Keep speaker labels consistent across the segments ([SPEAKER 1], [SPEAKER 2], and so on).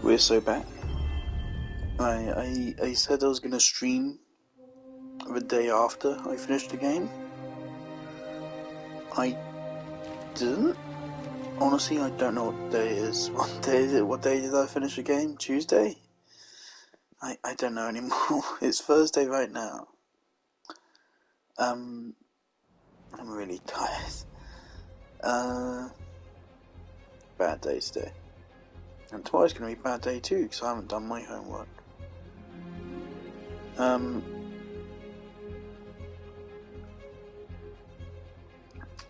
[SPEAKER 1] We're so back. I said I was gonna stream the day after I finished the game. I didn't. Honestly, I don't know what day it is. What day is it? What day did I finish the game? Tuesday? I don't know anymore. It's Thursday right now. I'm really tired. Bad day today. And tomorrow's gonna be a bad day too, because I haven't done my homework.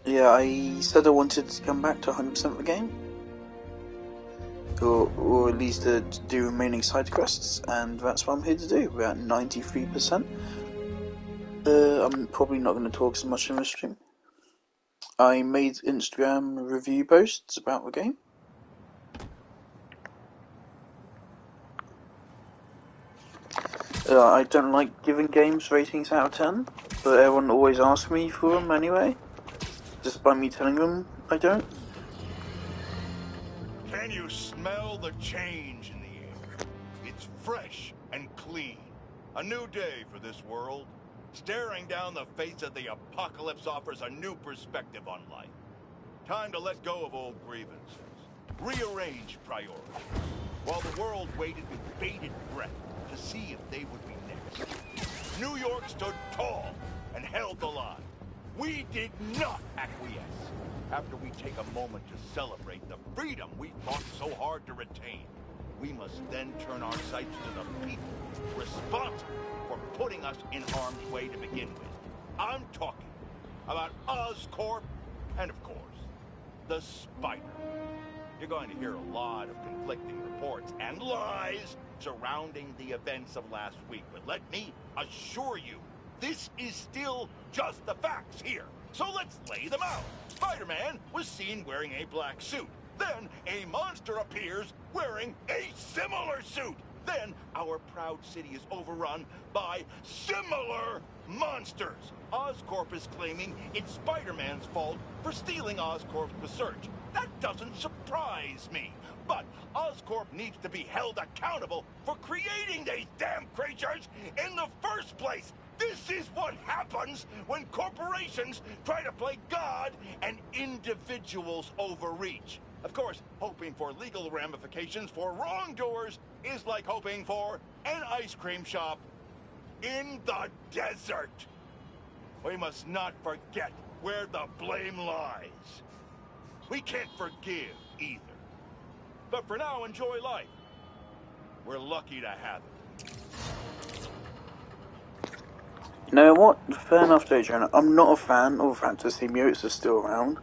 [SPEAKER 1] Yeah, I said I wanted to come back to 100% of the game. Or at least to do remaining side quests, and that's what I'm here to do. We're at 93%. I'm probably not going to talk so much in this stream. I made Instagram review posts about the game. I don't like giving games ratings out of 10, but everyone always asks me for them anyway, just by me telling them I don't.
[SPEAKER 2] Can you smell the change in the air? It's fresh and clean. A new day for this world. Staring down the face of the apocalypse offers a new perspective on life. Time to let go of old grievances. Rearrange priorities. While the world waited with bated breath to see if they would be next. New York stood tall and held the line. We did not acquiesce. After we take a moment to celebrate the freedom we fought so hard to retain, we must then turn our sights to the people responsible for putting us in harm's way to begin with. I'm talking about Oscorp and, of course, the Spider. You're going to hear a lot of conflicting reports and lies surrounding the events of last week, but let me assure you, this is still just the facts here. So let's lay them out. Spider-Man was seen wearing a black suit. Then a monster appears wearing a similar suit. Then our proud city is overrun by similar monsters. Oscorp is claiming it's Spider-Man's fault for stealing Oscorp's research. That doesn't surprise me. But Oscorp needs to be held accountable for creating these damn creatures in the first place. This is what happens when corporations try to play God and individuals overreach. Of course, hoping for legal ramifications for wrongdoers is like hoping for an ice cream shop in the desert. We must not forget where the blame lies. We can't forgive either. But for now, enjoy life. We're lucky to have it.
[SPEAKER 1] You know what? Fair enough, Daydream. I'm not a fan of Fantasy Mutes are still around,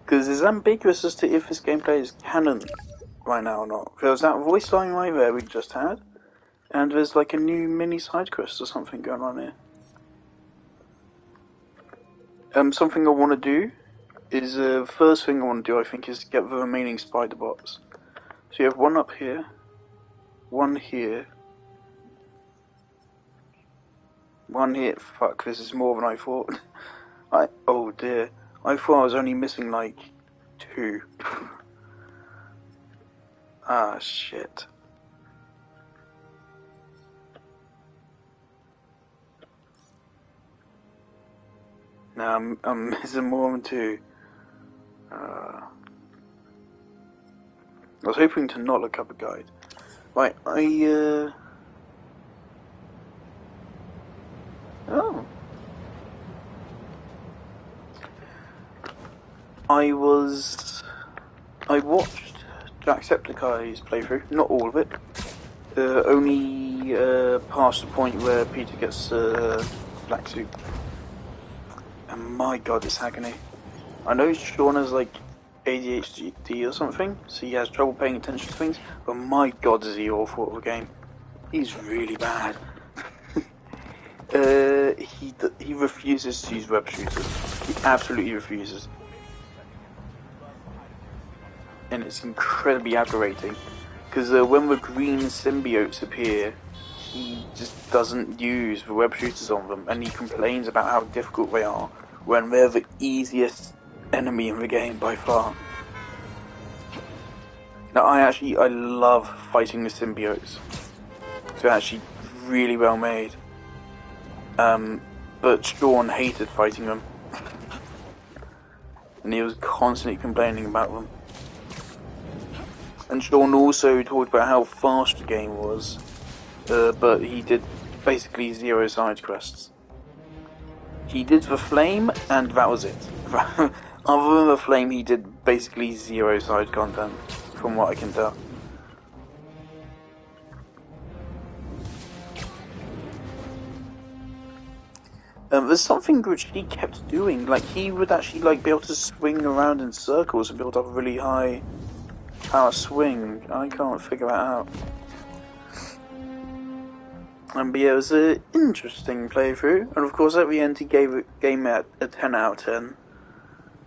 [SPEAKER 1] because it's ambiguous as to if this gameplay is canon right now or not. There's that voice line right there we just had, and there's like a new mini side quest or something going on here. Something I want to do is, first thing I want to do, I think, is get the remaining spider bots. So you have one up here, one here, one here. Fuck, this is more than I thought. Oh dear. I thought I was only missing like 2. Ah, shit. Now I'm missing more than 2. I was hoping to not look up a guide. Right, oh. I watched Jacksepticeye's playthrough, not all of it. Only past the point where Peter gets black suit. And my god, it's agony. I know Sean has like ADHD or something, so he has trouble paying attention to things, but my god is he awful at the game. He's really bad. He refuses to use web shooters. He absolutely refuses. And it's incredibly aggravating, because when the green symbiotes appear, he just doesn't use the web shooters on them, and he complains about how difficult they are, when they're the easiest enemy in the game by far. Now, I love fighting the symbiotes. They're actually really well made. But Sean hated fighting them. And he was constantly complaining about them. And Sean also talked about how fast the game was, but he did basically 0 side quests. He did the Flame, and that was it. Other than the Flame, he did basically 0 side content, from what I can tell. There's something which he kept doing, like he would actually like be able to swing around in circles and build up a really high power swing. I can't figure that out. But yeah, it was an interesting playthrough, and of course at the end he gave the game a 10 out of 10,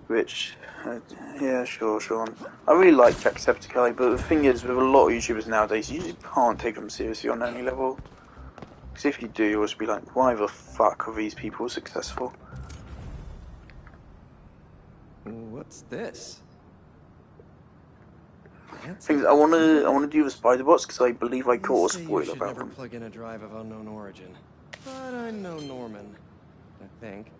[SPEAKER 1] which, yeah, sure, Sean. I really like Jacksepticeye, but the thing is, with a lot of YouTubers nowadays, you just can't take them seriously on any level. Because if you do, you'll just be like, why the fuck are these people successful?
[SPEAKER 3] What's this?
[SPEAKER 1] Things I wanna do the spider bots because I believe I caught a spoiler
[SPEAKER 3] you should
[SPEAKER 1] about
[SPEAKER 3] never
[SPEAKER 1] them.
[SPEAKER 3] plug in a drive of unknown origin, but I know Norman. I think.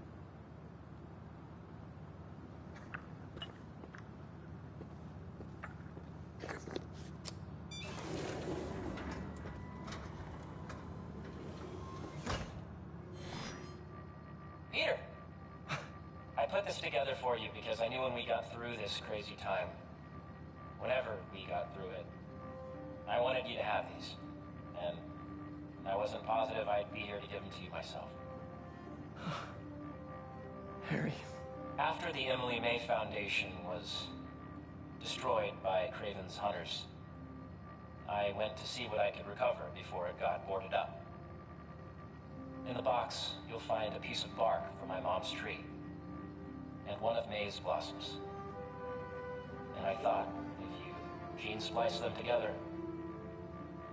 [SPEAKER 4] Peter! I put this together for you because I knew when we got through this crazy time, whenever we got through it, I wanted you to have these. And I wasn't positive I'd be here to give them to you myself.
[SPEAKER 3] Harry.
[SPEAKER 4] After the Emily May Foundation was destroyed by Kraven's hunters, I went to see what I could recover before it got boarded up. In the box, you'll find a piece of bark from my mom's tree, and one of May's blossoms. And I thought, if you gene splice them together,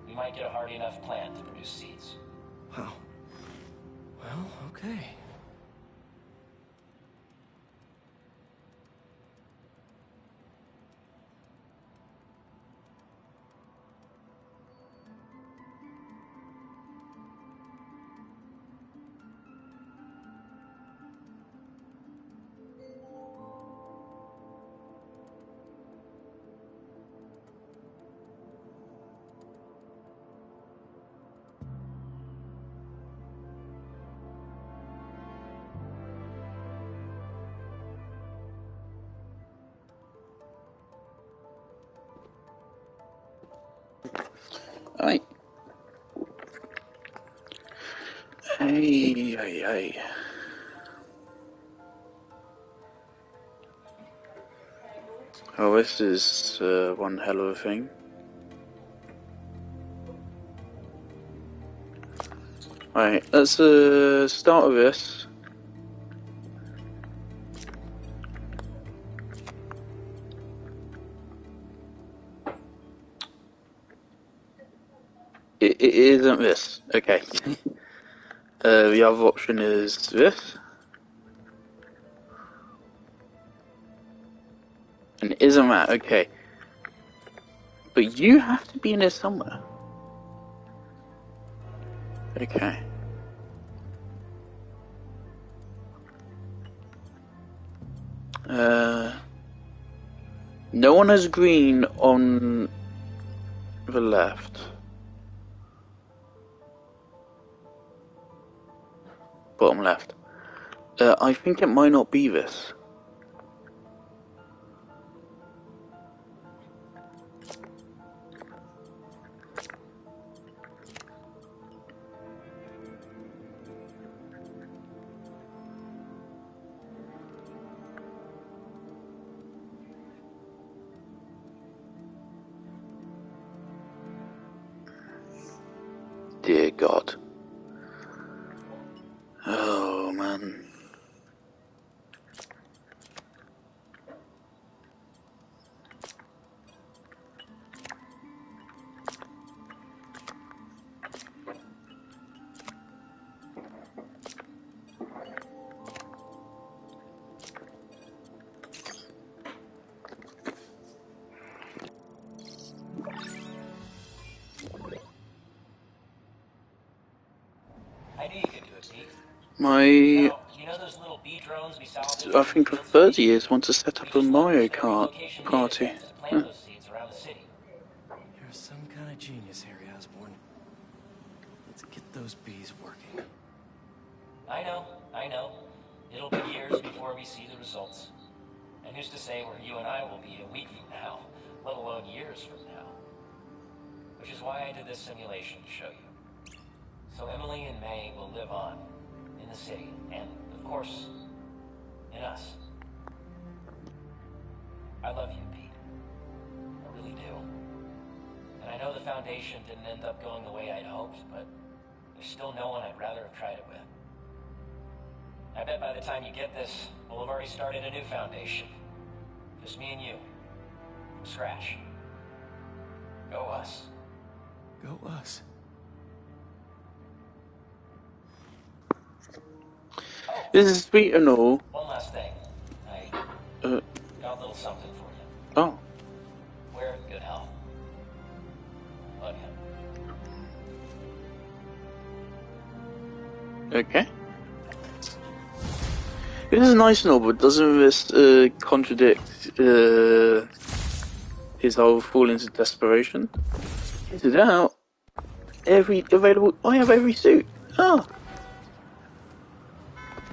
[SPEAKER 4] we might get a hardy enough plant to produce seeds.
[SPEAKER 3] Wow. Well, okay.
[SPEAKER 1] Alright. Hey. Oh, this is one hell of a thing. Alright, let's start with this. It isn't this. Okay. The other option is this. And it isn't that. Okay. But you have to be in there somewhere. Okay. No one has green on the left. Bottom left. I think it might not be this. Dear God. Oh, man. My,
[SPEAKER 4] Now, you know those little bee drones we salvaged
[SPEAKER 1] I
[SPEAKER 4] from
[SPEAKER 1] think
[SPEAKER 4] the
[SPEAKER 1] for
[SPEAKER 4] field
[SPEAKER 1] 30
[SPEAKER 4] station?
[SPEAKER 1] years want to set
[SPEAKER 4] We
[SPEAKER 1] up a
[SPEAKER 4] just
[SPEAKER 1] Mario
[SPEAKER 4] leveraged their
[SPEAKER 1] Kart
[SPEAKER 4] relocation data
[SPEAKER 1] party.
[SPEAKER 4] sets to plant those seeds around the city.
[SPEAKER 3] You're some kind of genius, Harry Osborn. Let's get those bees working.
[SPEAKER 4] I know. It'll be years before we see the results. And who's to say where you and I will be a week from now, let alone years from now? Which is why I did this simulation to show you. So Emily and May will live on, in the city, and, of course, in us. I love you, Pete. I really do. And I know the Foundation didn't end up going the way I'd hoped, but there's still no one I'd rather have tried it with. I bet by the time you get this, we'll have already started a new Foundation. Just me and you. From scratch. Go us.
[SPEAKER 3] Go us.
[SPEAKER 1] This is sweet and all.
[SPEAKER 4] One last thing. I got a little something for you.
[SPEAKER 1] Oh.
[SPEAKER 4] We're in good health. Love you.
[SPEAKER 1] Okay. This is nice and all, but doesn't this contradict his whole fall into desperation? Get it out. Every available. I have every suit. Ah.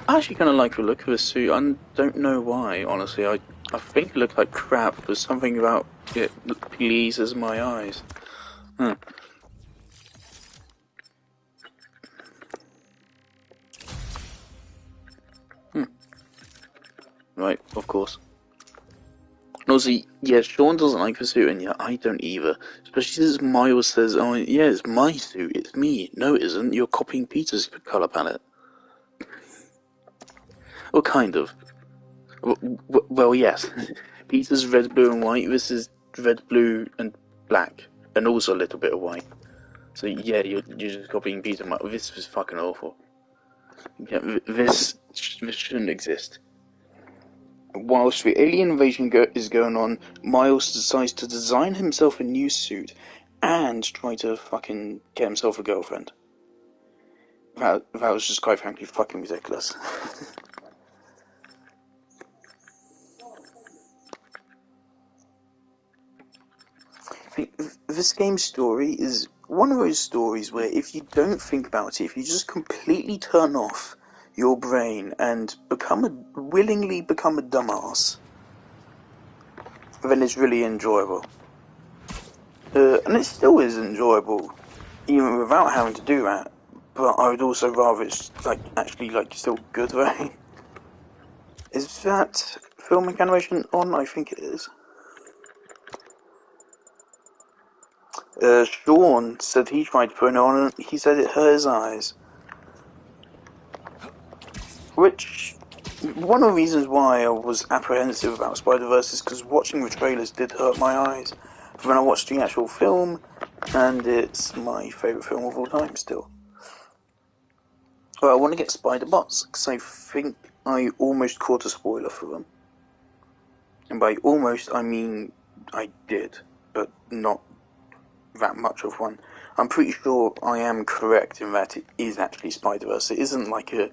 [SPEAKER 1] I actually kind of like the look of this suit. I don't know why, honestly. I think it looks like crap, but something about it pleases my eyes. Right, of course. And also, yeah, Sean doesn't like the suit, and yeah, I don't either. Especially since Miles says, oh, yeah, it's my suit, it's me. No, it isn't. You're copying Peter's colour palette. Well, kind of. Well, yes. Peter's red, blue, and white. This is red, blue, and black. And also a little bit of white. So, yeah, you're just copying Peter. This was fucking awful. Yeah, this shouldn't exist. Whilst the alien invasion is going on, Miles decides to design himself a new suit and try to fucking get himself a girlfriend. That was just quite frankly fucking ridiculous. This game's story is one of those stories where if you don't think about it, if you just completely turn off your brain and willingly become a dumbass, then it's really enjoyable. And it still is enjoyable, even without having to do that. But I would also rather it's actually still good, right? Is that filmic animation on? I think it is. Sean said he tried to put it on and he said it hurt his eyes. Which, one of the reasons why I was apprehensive about Spider-Verse is because watching the trailers did hurt my eyes. But then I watched the actual film, and it's my favourite film of all time still. Well, I want to get Spider-Bots, because I think I almost caught a spoiler for them. And by almost, I mean I did, but not that much of one. I'm pretty sure I am correct in that it is actually Spider-Verse. It isn't like a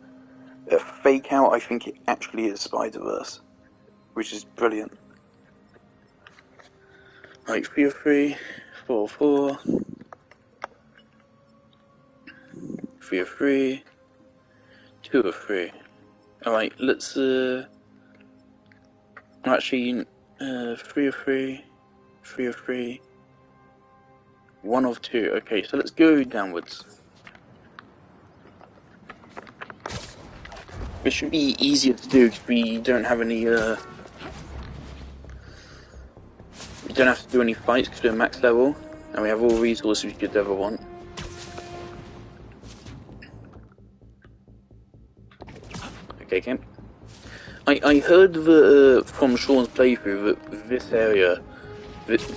[SPEAKER 1] fake out. I think it actually is Spider-Verse, which is brilliant. Right, 303, 404, 303, 203. Alright, let's actually 303, 303, 1 of 2. Okay, so let's go downwards. It should be easier to do because we don't have any we don't have to do any fights because we're max level and we have all resources we could ever want. Okay, Kim. I heard from Sean's playthrough that this area,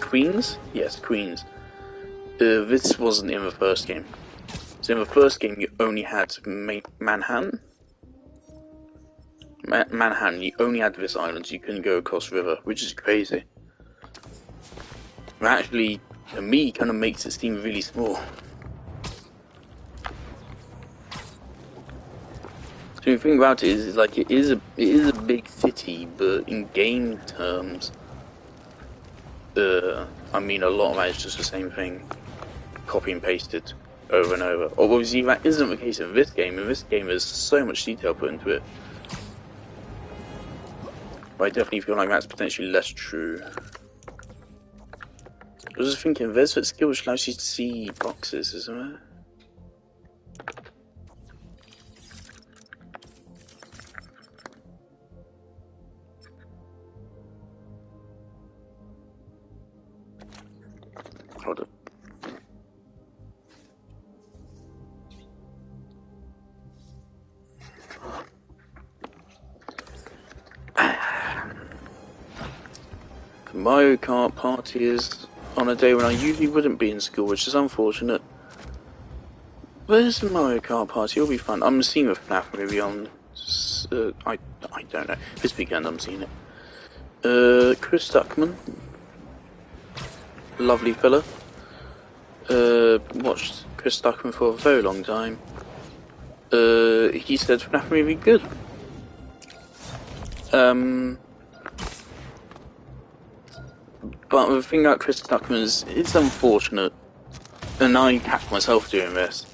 [SPEAKER 1] Queens? Yes, Queens. This wasn't in the first game. So in the first game you only had Manhattan. Manhattan, you only had this island, so you couldn't go across the river, which is crazy. That actually, to me, kind of makes it seem really small. the thing about it is like it is a big city, but in game terms, I mean a lot of that is just the same thing, copy and pasted over and over. Obviously, that isn't the case in this game. In this game, there's so much detail put into it. But I definitely feel like that's potentially less true. I was just thinking, there's that skill which allows you to see boxes, isn't there? Hold up. The Mario Kart party is on a day when I usually wouldn't be in school, which is unfortunate. Where's the Mario Kart party? It'll be fun. I'm seeing the FNAF movie on... I don't know. This weekend I'm seeing it. Chris Stuckman. Lovely fella. Watched Chris Stuckman for a very long time. He said FNAF movie good. But the thing about Chris Stuckman is, it's unfortunate, and I catch myself doing this,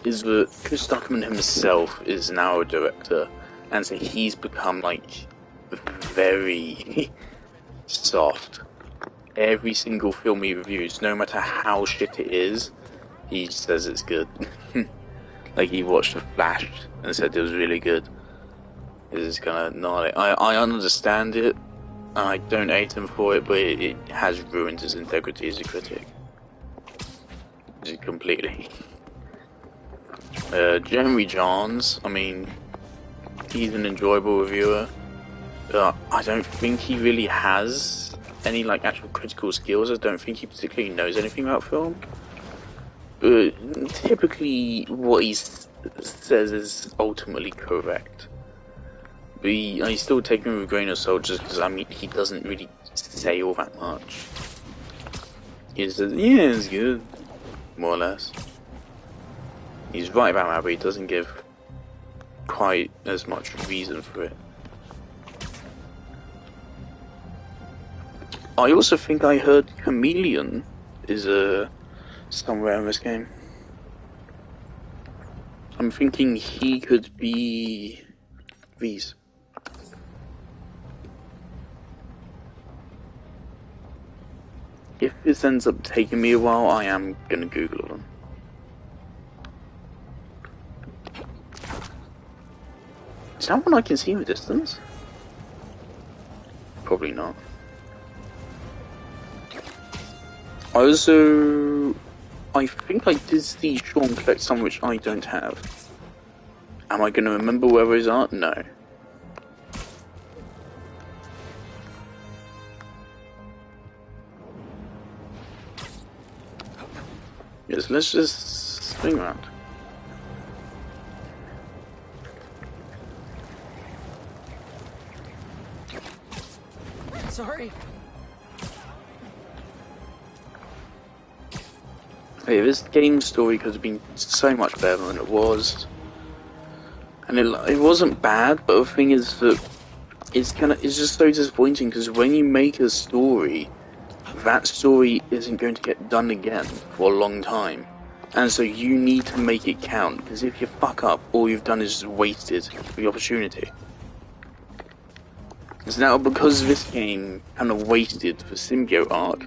[SPEAKER 1] is that Chris Stuckman himself is now a director, and so he's become, like, very soft. Every single film he reviews, no matter how shit it is, he says it's good. Like, he watched The Flash and said it was really good. It's kind of gnarly. I understand it. I don't hate him for it, but it has ruined his integrity as a critic. Completely. Jeremy Johns, I mean, he's an enjoyable reviewer. I don't think he really has any, like, actual critical skills. I don't think he particularly knows anything about film. Typically, what he says is ultimately correct. But I still take him with a grain of salt just because, I mean, he doesn't really say all that much. He says, yeah, it's good, more or less. He's right about that, but he doesn't give quite as much reason for it. I also think I heard Chameleon is somewhere in this game. I'm thinking he could be these. If this ends up taking me a while, I am gonna Google them. Is that one I can see in the distance? Probably not. I think I did see Sean collect some which I don't have. Am I gonna remember where those are? No. Yes, let's just swing around.
[SPEAKER 3] Sorry.
[SPEAKER 1] Hey, this game story could have been so much better than it was. And it wasn't bad, but the thing is that it's just so disappointing because when you make a story, that story isn't going to get done again for a long time. And so you need to make it count, because if you fuck up, all you've done is just wasted the opportunity. So now, because this game kind of wasted the symbiote arc,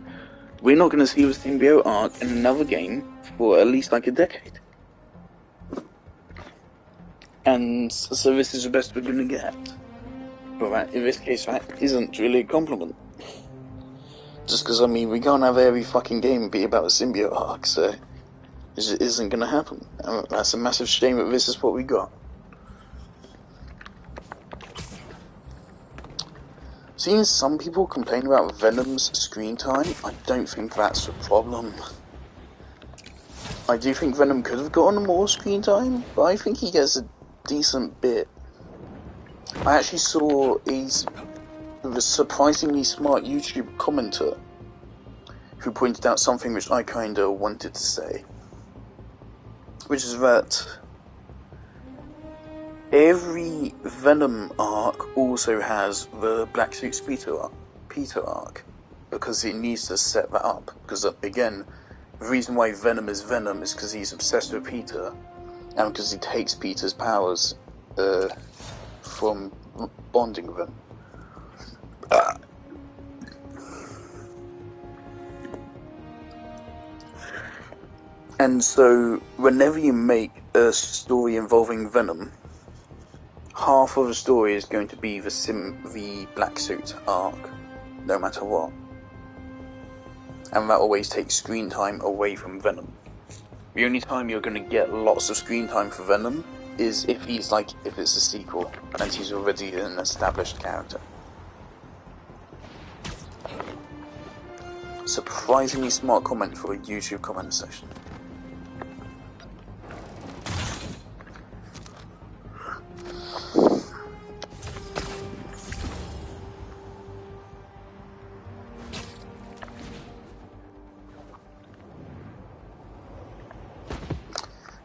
[SPEAKER 1] we're not going to see the symbiote arc in another game for at least like a decade. And so this is the best we're going to get. But that, in this case, that isn't really a compliment. Just because, I mean, we can't have every fucking game be about a symbiote arc, so it just isn't going to happen. And that's a massive shame that this is what we got. Seeing some people complain about Venom's screen time, I don't think that's a problem. I do think Venom could have gotten more screen time, but I think he gets a decent bit. I actually saw a surprisingly smart YouTube commenter who pointed out something which I kinda wanted to say, which is that every Venom arc also has the Black Suit's Peter arc, because it needs to set that up. Because again, the reason why Venom is because he's obsessed with Peter, and because he takes Peter's powers from bonding with him. And so, whenever you make a story involving Venom, half of the story is going to be the Black Suit arc, no matter what. And that always takes screen time away from Venom. The only time you're going to get lots of screen time for Venom is if it's a sequel, and he's already an established character. Surprisingly smart comment for a YouTube comment section.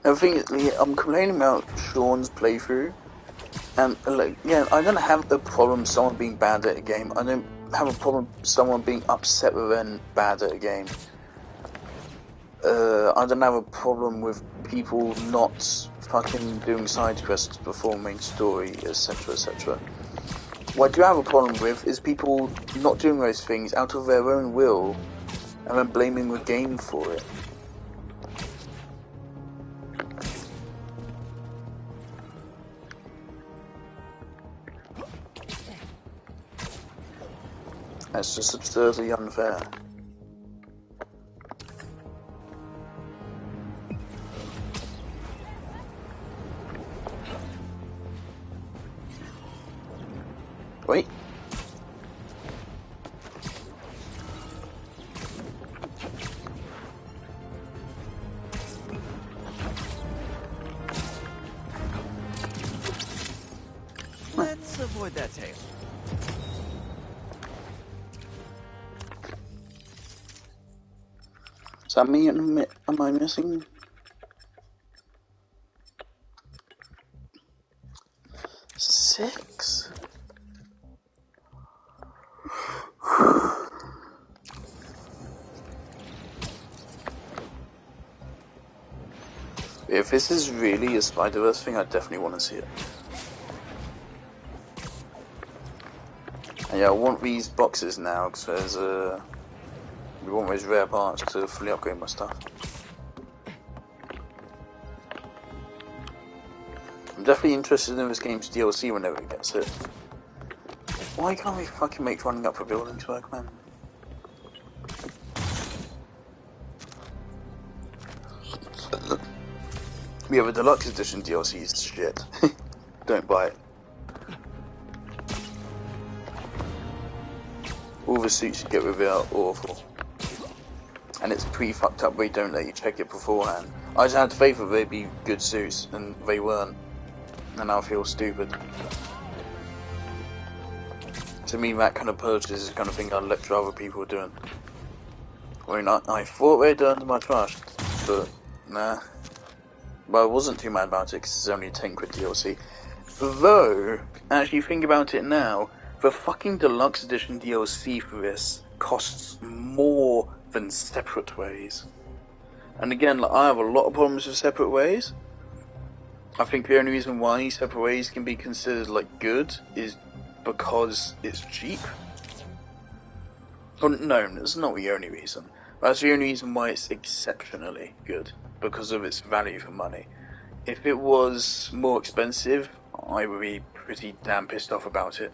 [SPEAKER 1] The thing is, I'm complaining about Sean's playthrough, and I don't have a problem with someone being bad at a game. I don't have a problem with someone being upset with them bad at a game. I don't have a problem with people not fucking doing side quests, performing story, etc, etc. What I do have a problem with is people not doing those things out of their own will, and then blaming the game for it. That's just absurdly unfair. Wait.
[SPEAKER 3] Let's avoid that tail.
[SPEAKER 1] Does that mean am I missing? Six? If this is really a Spider-Verse thing, I definitely want to see it. And yeah, I want these boxes now, because there's we want those rare parts to fully upgrade my stuff. I'm definitely interested in this game's DLC whenever it gets it. Why can't we fucking make running up for buildings work, man? We have a deluxe edition DLC is shit. Don't buy it. All the suits you get with it are awful. And it's pretty fucked up, they don't let you check it beforehand. I just had faith that they'd be good suits, and they weren't. And I feel stupid. To me, that kind of purchase is the kind of thing I'd lecture other people doing. I mean, I thought they'd done my trust, but nah. But I wasn't too mad about it, because it's only a 10 quid DLC. Though, actually think about it now, the fucking deluxe edition DLC for this costs more than Separate Ways. And again, like, I have a lot of problems with Separate Ways. I think the only reason why Separate Ways can be considered like good is because it's cheap. Oh, no, that's not the only reason. That's the only reason why it's exceptionally good, because of its value for money. If it was more expensive, I would be pretty damn pissed off about it.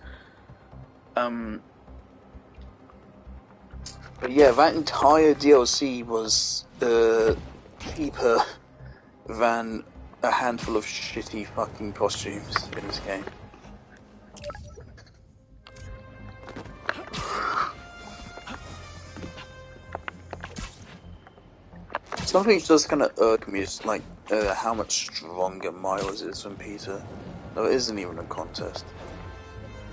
[SPEAKER 1] But yeah, that entire DLC was cheaper than a handful of shitty fucking costumes in this game. Something which does kind of irk me is like how much stronger Miles is than Peter. No, it isn't even a contest.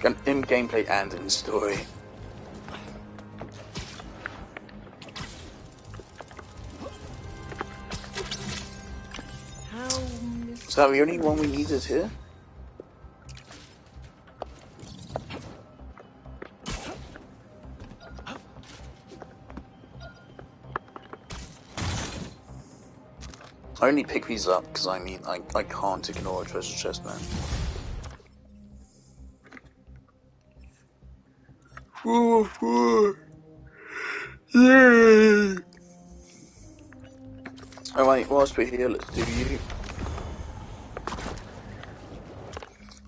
[SPEAKER 1] In gameplay and in story. Is that the only one we needed here? I only pick these up because I mean, I can't ignore a treasure chest, man. Yeah. Alright, whilst we're here, let's do you.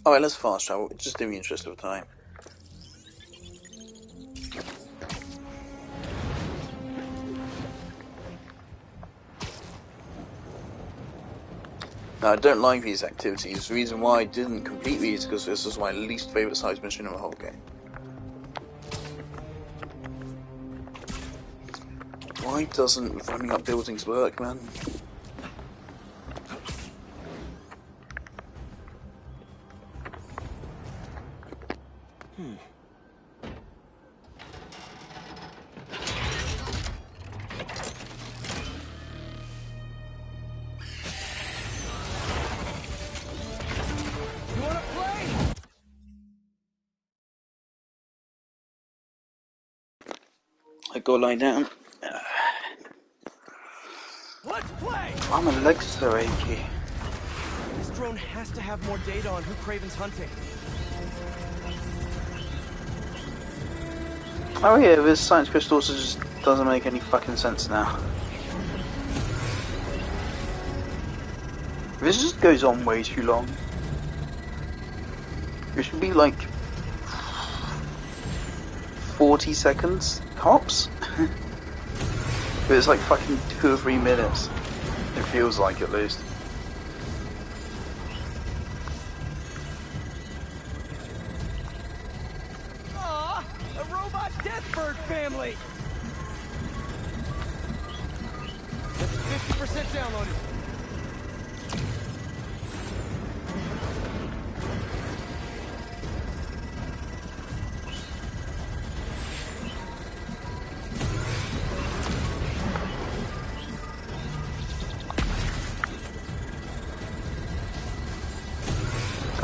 [SPEAKER 1] Alright, let's fast travel, just in the interest of time. Now, I don't like these activities. The reason why I didn't complete these is because this is my least favourite size mission in the whole game. Why doesn't running up buildings work, man? I go lie down.
[SPEAKER 3] Let's play!
[SPEAKER 1] Why are my legs so achy?
[SPEAKER 3] This drone has to have more data on who Kraven's hunting.
[SPEAKER 1] Oh yeah, this science crystal also just doesn't make any fucking sense now. This just goes on way too long. It should be like 40 seconds tops. But it's like fucking 2 or 3 minutes. It feels like, at least.
[SPEAKER 3] Aw, a robot Deathbird family! That's 50% downloaded.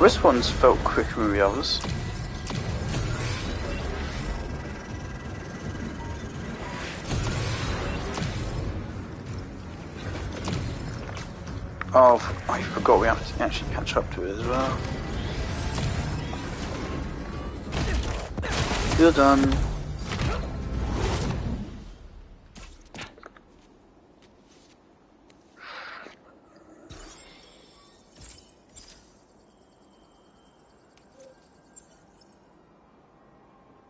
[SPEAKER 1] This one's felt quicker than the others. Oh, I forgot we have to actually catch up to it as well. You're done.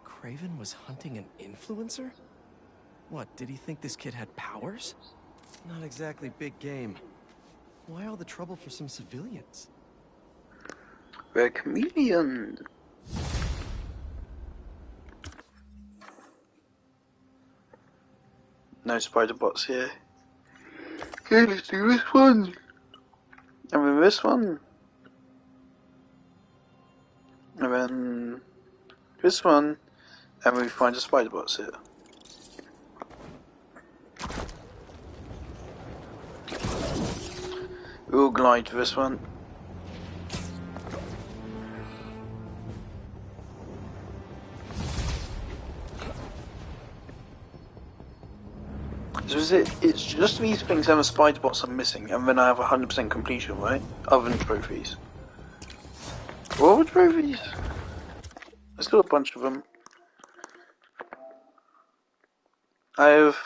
[SPEAKER 3] Kraven was hunting an influencer? What, did he think this kid had powers? Not exactly big game. Why all the trouble for some civilians?
[SPEAKER 1] We're a chameleon. No spider bots here. Okay, let's do this one. And then this one. And then this one. And we find a spider bots here. We'll glide to this one. So is it? It's just these things and the spider bots I'm missing, and then I have 100% completion, right? Other than trophies. What were trophies? There's still a bunch of them. I have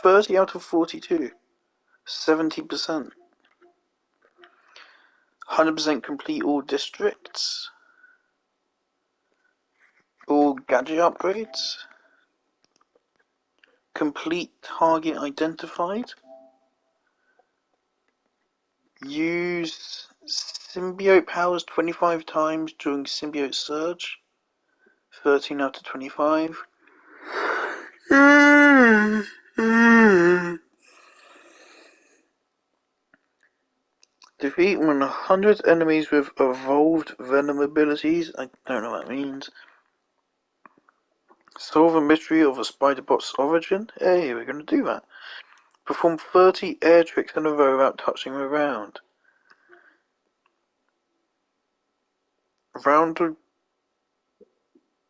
[SPEAKER 1] 30 out of 42. 70%. 100% complete all districts. All gadget upgrades. Complete target identified. Use symbiote powers 25 times during symbiote surge. 13 out of 25. Defeat 100 enemies with evolved venom abilities. I don't know what that means. Solve a mystery of a spider bot's origin. Hey, we're going to do that. Perform 30 air tricks in a row without touching the ground. Round the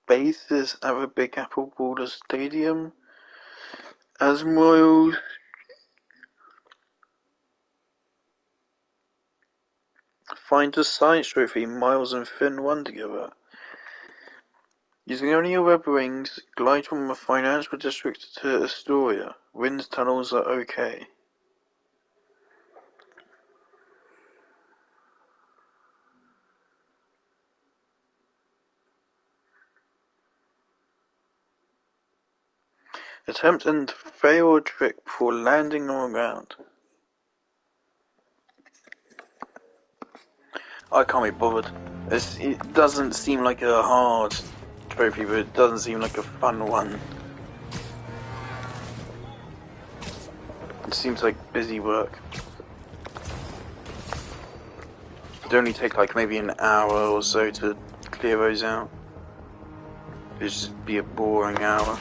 [SPEAKER 1] bases at the Big Apple Boulder Stadium. As Miles Find a science trophy. Miles and Finn won together. Using only your web wings, glide from a financial district to Astoria. Wind tunnels are okay. Attempt and fail a trick before landing on ground. I can't be bothered. It doesn't seem like a hard trophy, but it doesn't seem like a fun one. It seems like busy work. It'd only take like maybe an hour or so to clear those out. It'd just be a boring hour.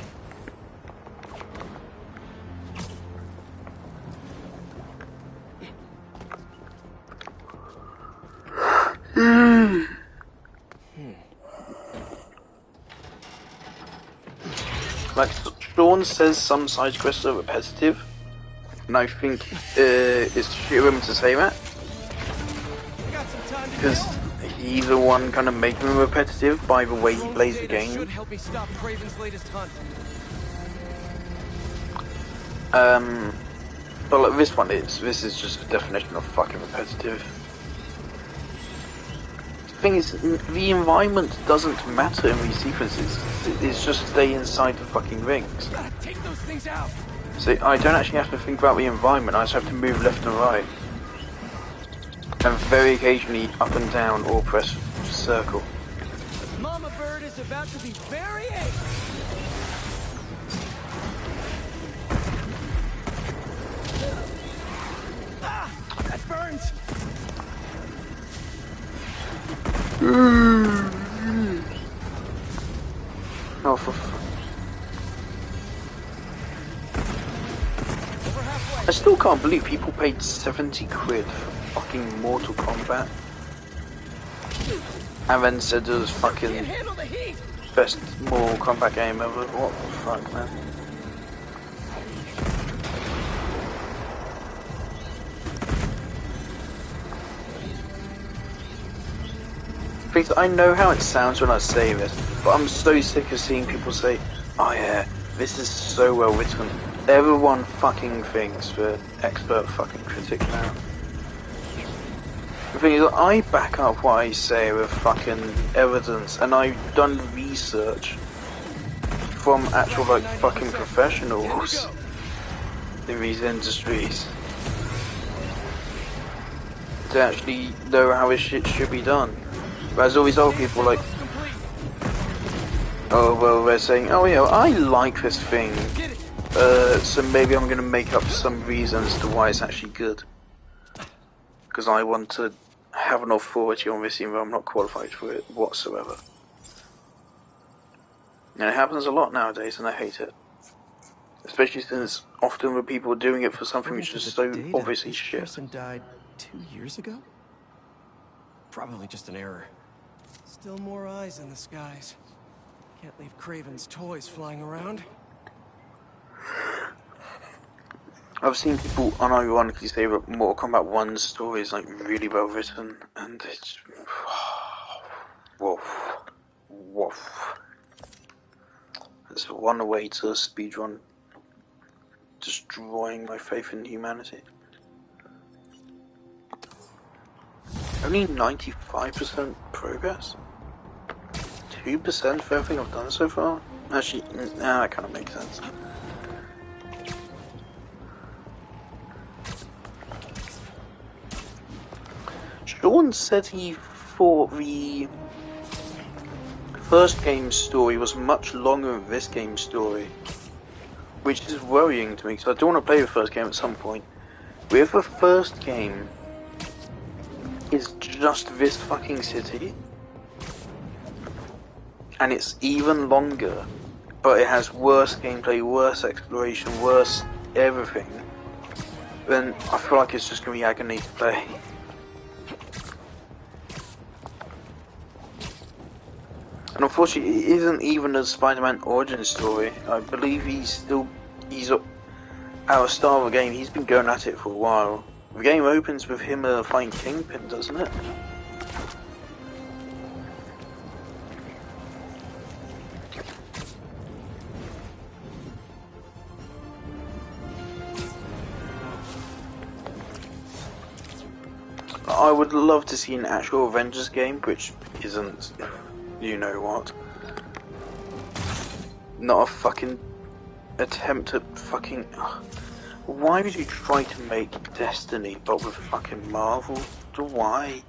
[SPEAKER 1] Like Sean says, some side quests are repetitive, and I think it's true of him to say that, because he's the one kind of making them repetitive by the way he plays the game. But like this one is. This is just a definition of fucking repetitive. The thing is, the environment doesn't matter in these sequences. It's just stay inside the fucking rings.
[SPEAKER 3] Take those things out.
[SPEAKER 1] So I don't actually have to think about the environment, I just have to move left and right. And very occasionally up and down or press circle.
[SPEAKER 3] Mama Bird is about to be very angry. Ah, that burns.
[SPEAKER 1] Oh, for I still can't believe people paid 70 quid for fucking Mortal Kombat. And then said it was fucking best Mortal Kombat game ever. What the fuck, man? Because I know how it sounds when I say this, but I'm so sick of seeing people say, oh yeah, this is so well written. Everyone fucking thinks the expert fucking critic now. The thing is, I back up what I say with fucking evidence, and I've done research from actual like fucking professionals in these industries to actually know how this shit should be done. Whereas all these old people like, oh well, they're saying, oh yeah, I like this thing, so maybe I'm gonna make up some reason as to why it's actually good. Because I want to have an authority on this even though I'm not qualified for it whatsoever. And it happens a lot nowadays and I hate it. Especially since often the people are doing it for something which is so obviously shit.
[SPEAKER 3] This person died 2 years ago? Probably just an error. Still more eyes in the skies. Can't leave Kraven's toys flying around.
[SPEAKER 1] I've seen people unironically say that Mortal Kombat 1's story is like really well written, and it's woof, woof. It's one way to speedrun destroying my faith in humanity. Only 95% progress? 2% for everything I've done so far? Actually, nah, that kind of makes sense. Sean said he thought the first game's story was much longer than this game's story, which is worrying to me because I do want to play the first game at some point. With the first game, it's just this fucking city, and it's even longer, but it has worse gameplay, worse exploration, worse everything. Then I feel like it's just gonna be agony to play. And unfortunately, it isn't even a Spider-Man origin story. I believe he's at the start of the game. He's been going at it for a while. The game opens with him fighting Kingpin, doesn't it? I would love to see an actual Avengers game, which isn't, you know what. Not a fucking attempt at fucking... Why would you try to make Destiny but with fucking Marvel? Why?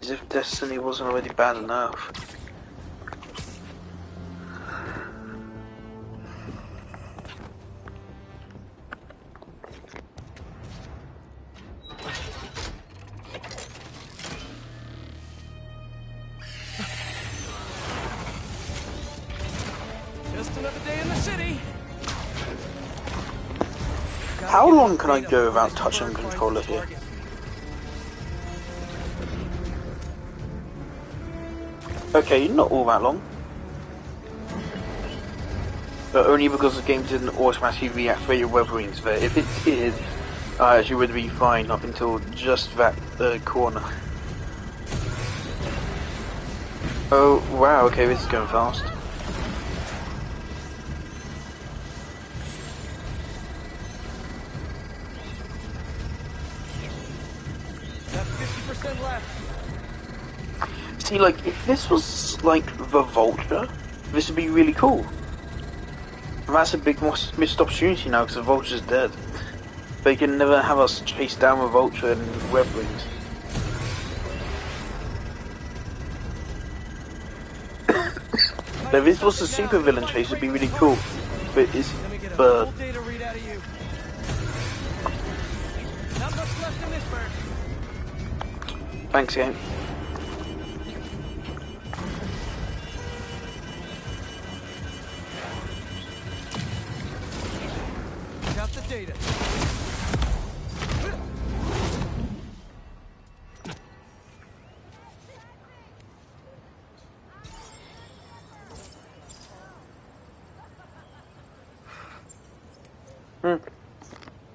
[SPEAKER 1] As if Destiny wasn't already bad enough.
[SPEAKER 3] Just another day in the city.
[SPEAKER 1] How long can I go without touching the controller here? Okay, not all that long. But only because the game didn't automatically reactivate your web wings there. If it did, I actually would be fine up until just that corner. Oh, wow, okay, this is going fast.
[SPEAKER 3] That's 50% left.
[SPEAKER 1] See, like, if this was, like, the Vulture, this would be really cool. And that's a big missed opportunity now, because the Vulture's dead. They can never have us chase down the Vulture and web wings. Now, if this was a super villain chase, it'd be really cool. But it's Bird. Thanks, game.
[SPEAKER 3] Got the data.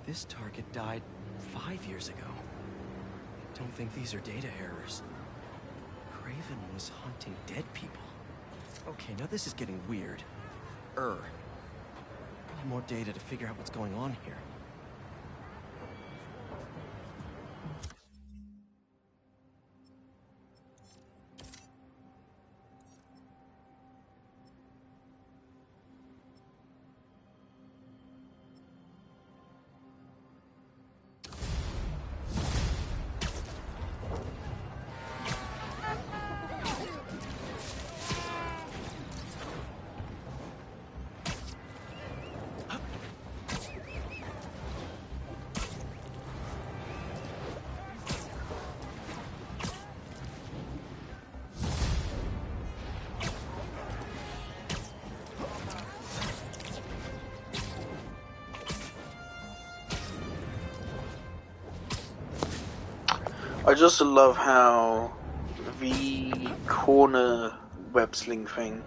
[SPEAKER 3] This target died 5 years ago. Don't think these are data errors. Craven was hunting dead people. Okay, now this is getting weird. Need more data to figure out what's going on here.
[SPEAKER 1] I just love how the corner web sling thing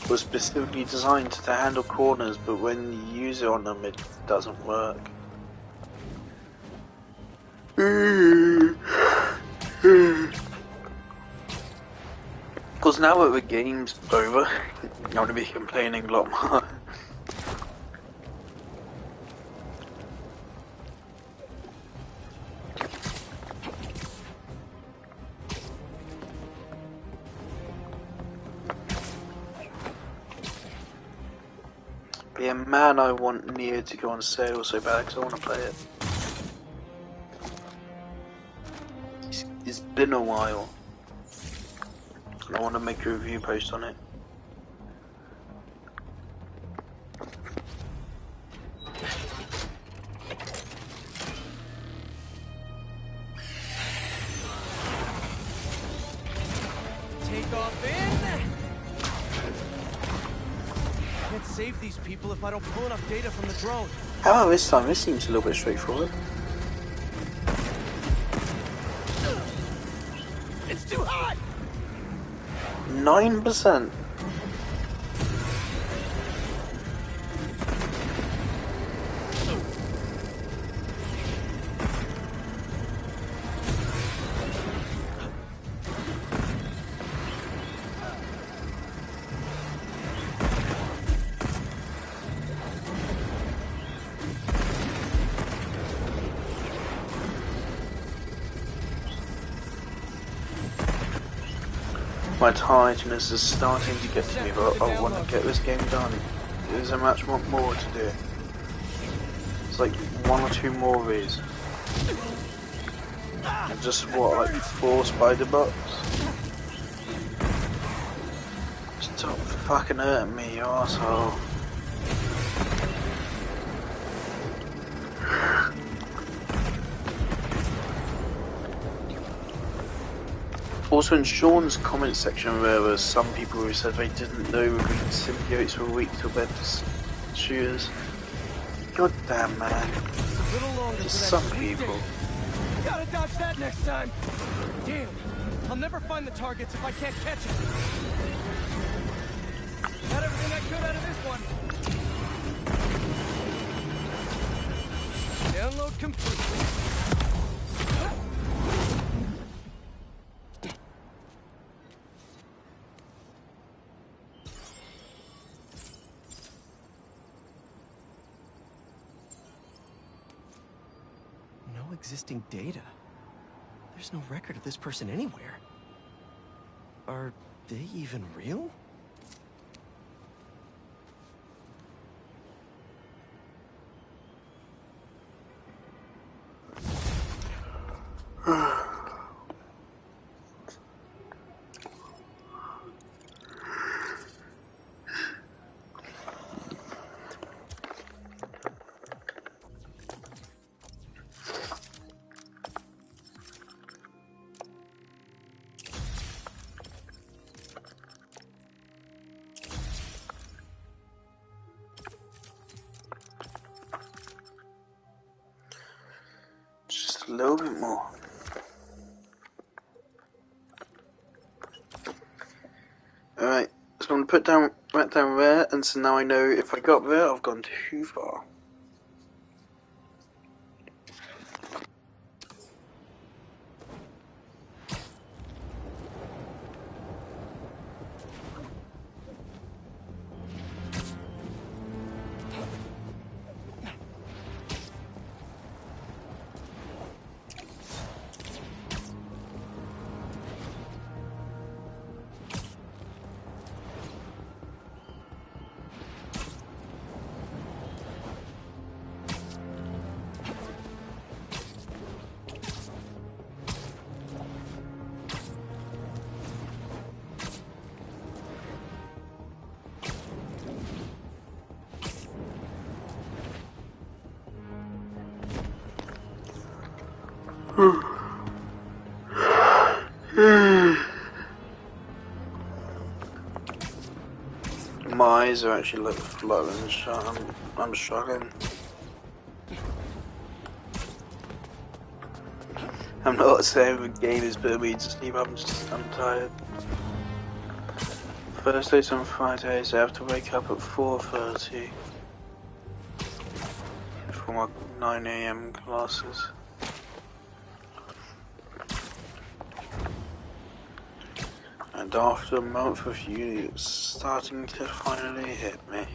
[SPEAKER 1] was specifically designed to handle corners, but when you use it on them, it doesn't work. Because now that the game's over, I'm going to be complaining a lot more. Yeah, man, I want Neo to go on sale so bad because I want to play it. It's been a while. I want to make a review post on it.
[SPEAKER 3] Take off in. Can't save these people if I don't pull enough data from the drone.
[SPEAKER 1] How about this time? This seems a little bit straightforward.
[SPEAKER 3] It's too hot.
[SPEAKER 1] 9%. My tiredness is starting to get to me, but I want to get this game done. There's a much more to do. It's like 1 or 2 more of these. And just what, like 4 spider bots? Stop fucking hurting me, you arsehole. Also in Sean's comment section there were some people who said they didn't know green symbiotes were weak to web shooters. God damn, man. Just some people.
[SPEAKER 3] Gotta dodge that next time. Damn, I'll never find the targets if I can't catch it. Got everything I could out of this one. Download complete. No existing data. There's no record of this person anywhere. Are they even real?
[SPEAKER 1] Just a little bit more. Alright, so I'm going to put right down there, and so now I know if I got there, I've gone too far. My eyes are actually like flowing, so I'm struggling. I'm not saying the game is putting me to sleep, I'm tired. Thursdays and Fridays I have to wake up at 4:30 for my 9 AM classes. And after a month of uni, it's starting to finally hit me.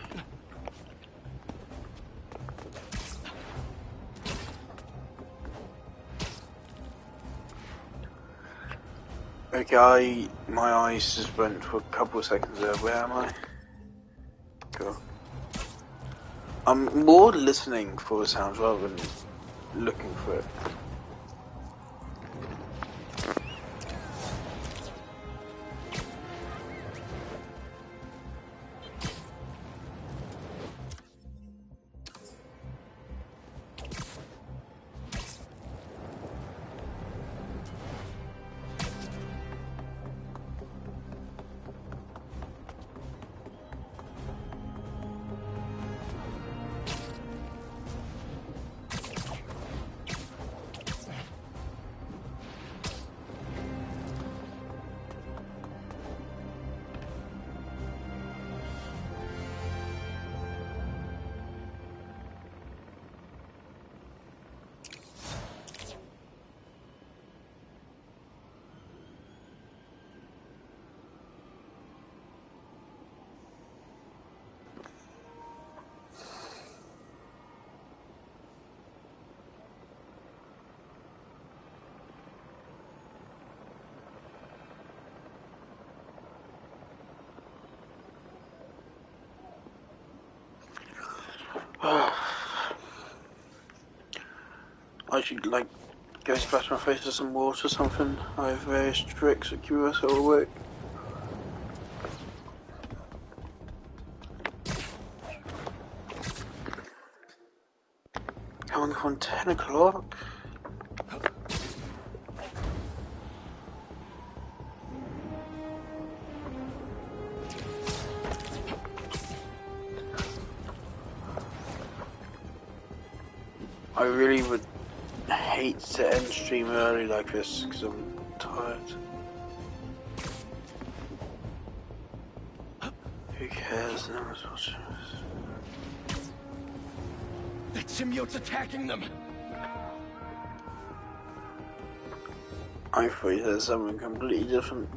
[SPEAKER 1] Okay, my eyes just went for a couple of seconds there. Where am I? Cool. I'm more listening for the sounds rather than looking for it. I should like go splash my face with some water or something. I have various tricks at QS that will work. Coming on 10 o'clock. I really would hate to end stream early like this because I'm tired. Who cares? No one's watching this.
[SPEAKER 3] That symbiote's attacking them!
[SPEAKER 1] I thought you said something completely different.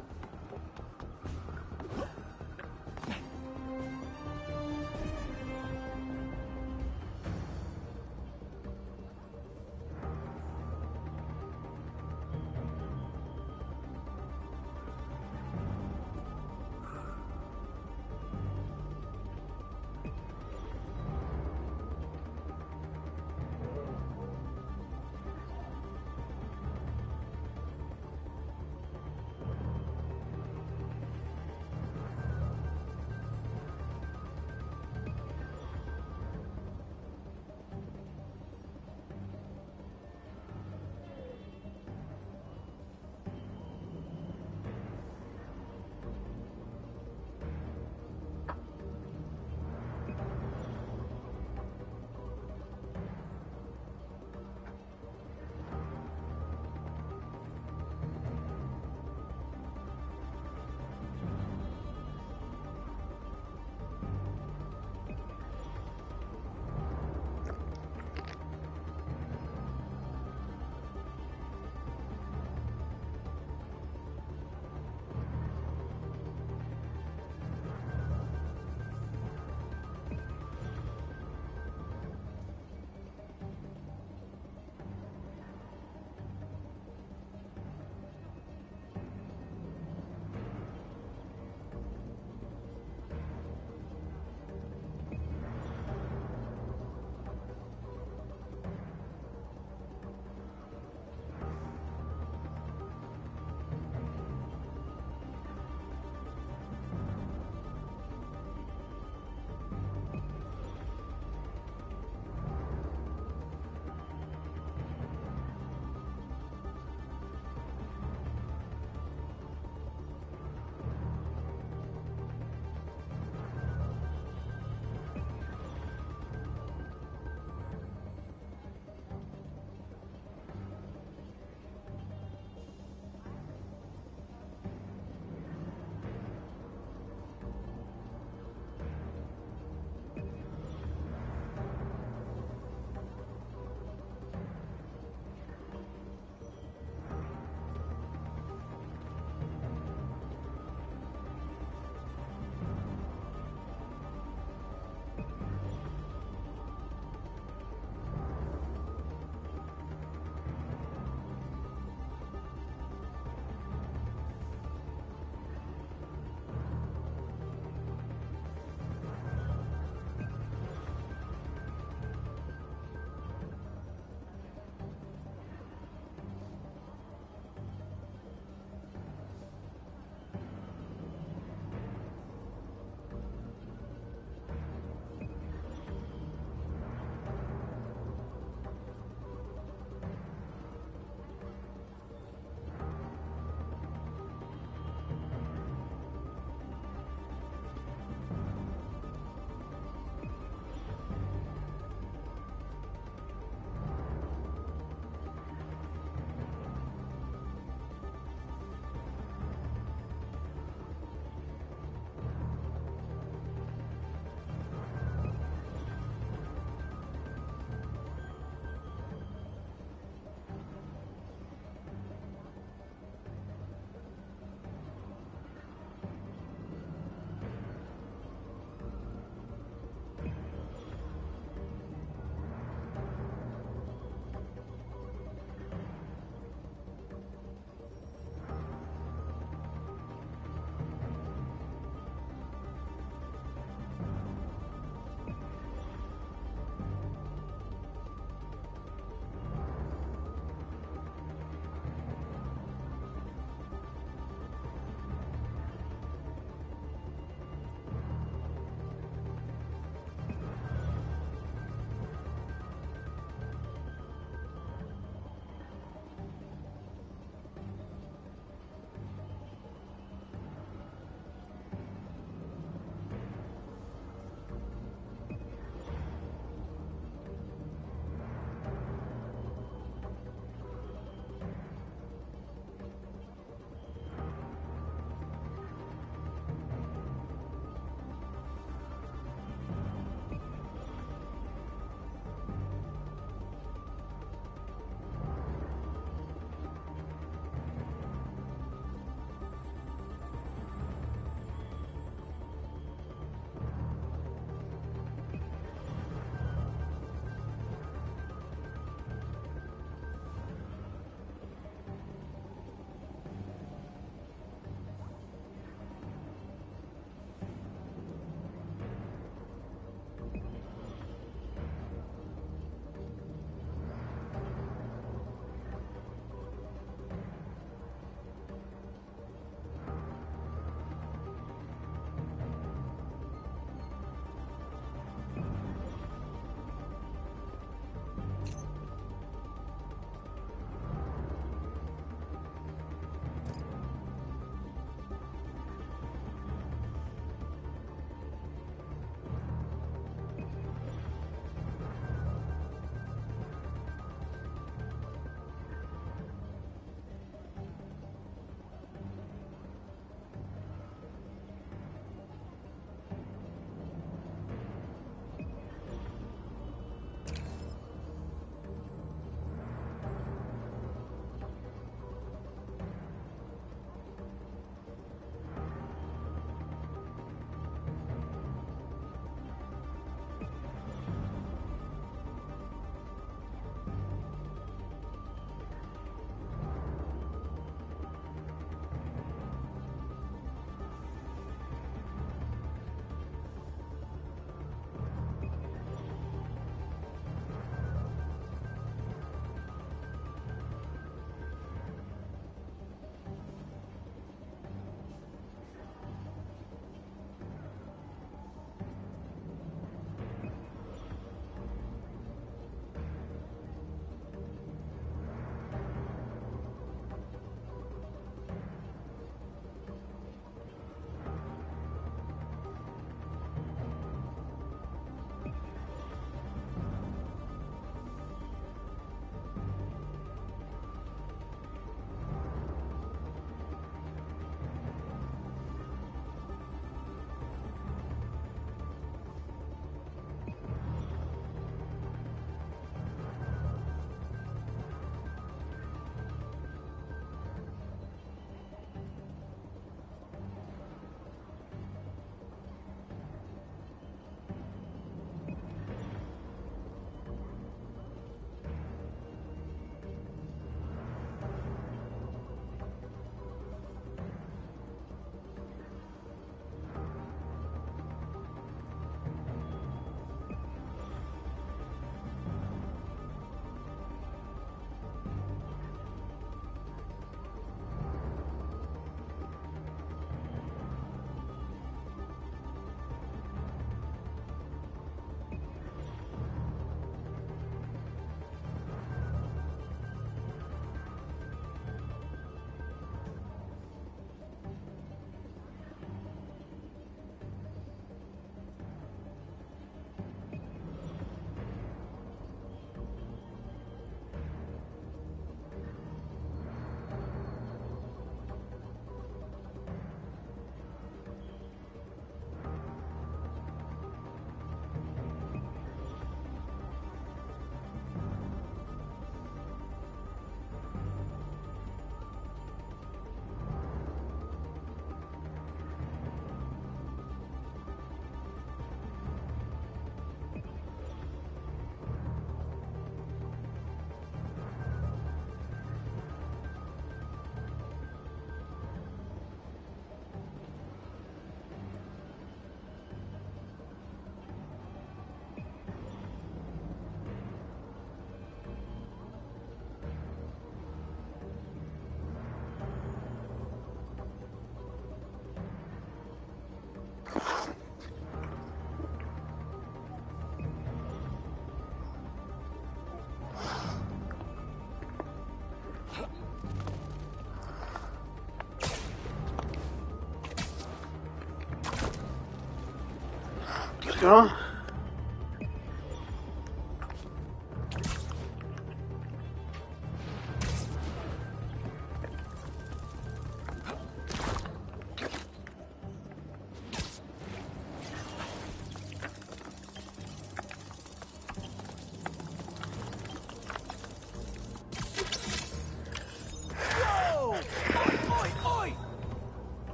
[SPEAKER 1] what's going on?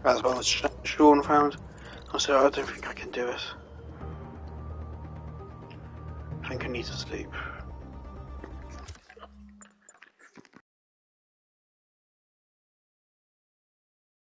[SPEAKER 1] That's what Sean found. I said, I don't think I can do it. I think I need to sleep.